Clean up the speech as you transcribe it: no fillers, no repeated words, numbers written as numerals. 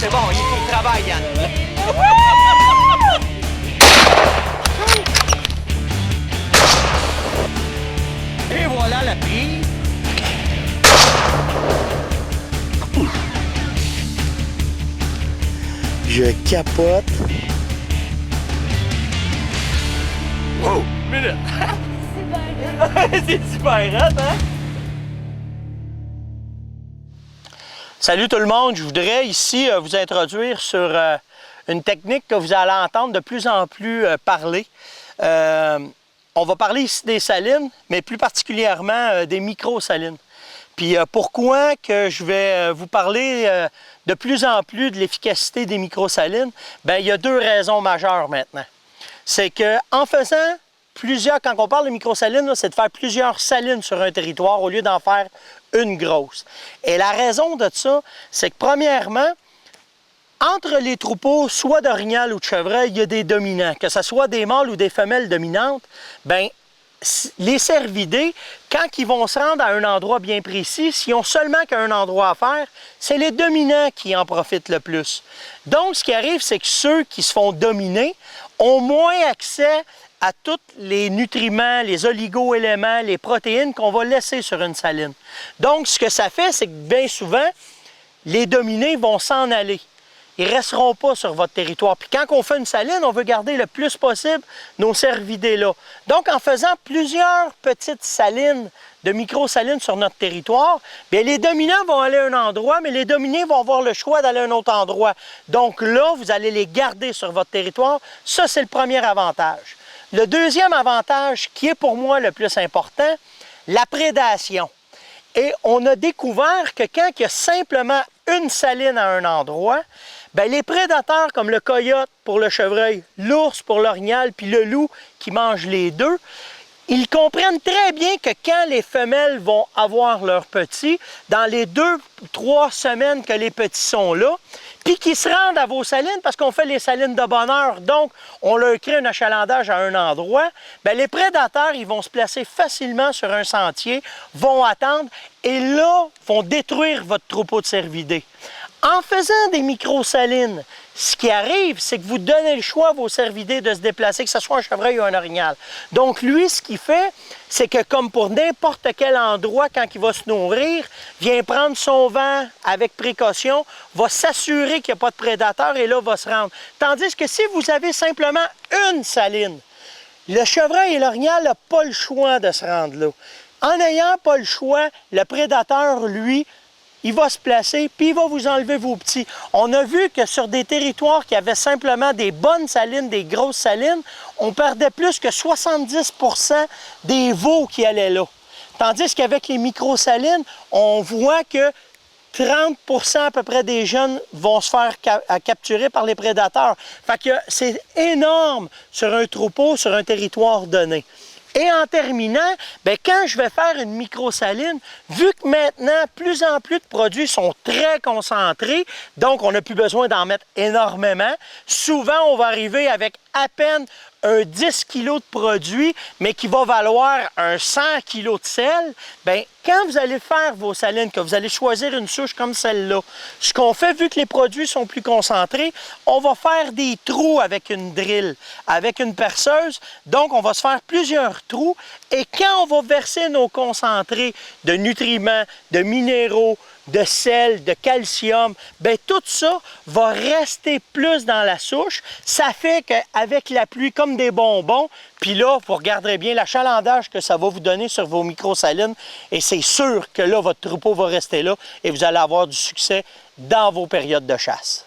c'est bon, il travaille, Yann. Et voilà la prise. Je capote. Wow! Minute! C'est super hot, hein? Salut tout le monde, je voudrais ici vous introduire sur une technique que vous allez entendre de plus en plus parler. On va parler ici des salines, mais plus particulièrement des micro-salines. Puis pourquoi que je vais vous parler de plus en plus de l'efficacité des micro-salines? Bien, il y a deux raisons majeures maintenant. C'est qu'en faisant plusieurs, quand on parle de micro-salines, c'est de faire plusieurs salines sur un territoire au lieu d'en faire une grosse. Et la raison de ça, c'est que premièrement, entre les troupeaux, soit d'orignal ou de chevreuil, il y a des dominants. Que ce soit des mâles ou des femelles dominantes, bien, les cervidés, quand ils vont se rendre à un endroit bien précis, s'ils ont seulement qu'un endroit à faire, c'est les dominants qui en profitent le plus. Donc, ce qui arrive, c'est que ceux qui se font dominer ont moins accès à tous les nutriments, les oligo-éléments, les protéines qu'on va laisser sur une saline. Donc, ce que ça fait, c'est que bien souvent, les dominés vont s'en aller. Ils ne resteront pas sur votre territoire. Puis quand on fait une saline, on veut garder le plus possible nos cervidés-là. Donc, en faisant plusieurs petites salines, de micro-salines sur notre territoire, bien, les dominants vont aller à un endroit, mais les dominés vont avoir le choix d'aller à un autre endroit. Donc là, vous allez les garder sur votre territoire. Ça, c'est le premier avantage. Le deuxième avantage, qui est pour moi le plus important, la prédation. Et on a découvert que quand il y a simplement une saline à un endroit, bien, les prédateurs comme le coyote pour le chevreuil, l'ours pour l'orignal, puis le loup qui mange les deux, ils comprennent très bien que quand les femelles vont avoir leurs petits, dans les 2-3 semaines que les petits sont là, puis qu'ils se rendent à vos salines, parce qu'on fait les salines de bonne heure, donc on leur crée un achalandage à un endroit, bien, les prédateurs, ils vont se placer facilement sur un sentier, vont attendre, et là, vont détruire votre troupeau de cervidés. En faisant des micro-salines, ce qui arrive, c'est que vous donnez le choix à vos cervidés de se déplacer, que ce soit un chevreuil ou un orignal. Donc, lui, ce qu'il fait, c'est que comme pour n'importe quel endroit, quand il va se nourrir, vient prendre son vent avec précaution, va s'assurer qu'il n'y a pas de prédateur et là, va se rendre. Tandis que si vous avez simplement une saline, le chevreuil et l'orignal n'ont pas le choix de se rendre là. En n'ayant pas le choix, le prédateur, lui, il va se placer, puis il va vous enlever vos petits. On a vu que sur des territoires qui avaient simplement des bonnes salines, des grosses salines, on perdait plus que 70% des veaux qui allaient là. Tandis qu'avec les micro-salines, on voit que 30% à peu près des jeunes vont se faire capturer par les prédateurs. Fait que c'est énorme sur un troupeau, sur un territoire donné. Et en terminant, bien, quand je vais faire une micro-saline, vu que maintenant, plus en plus de produits sont très concentrés, donc on n'a plus besoin d'en mettre énormément, souvent on va arriver avec à peine un 10 kg de produit, mais qui va valoir un 100 kg de sel, bien, quand vous allez faire vos salines, que vous allez choisir une souche comme celle-là, ce qu'on fait, vu que les produits sont plus concentrés, on va faire des trous avec une drille, avec une perceuse. Donc, on va se faire plusieurs trous. Et quand on va verser nos concentrés de nutriments, de minéraux, de sel, de calcium, bien, tout ça va rester plus dans la souche. Ça fait qu'avec la pluie, comme des bonbons, puis là, vous regarderez bien l'achalandage que ça va vous donner sur vos micro-salines et c'est sûr que là, votre troupeau va rester là et vous allez avoir du succès dans vos périodes de chasse.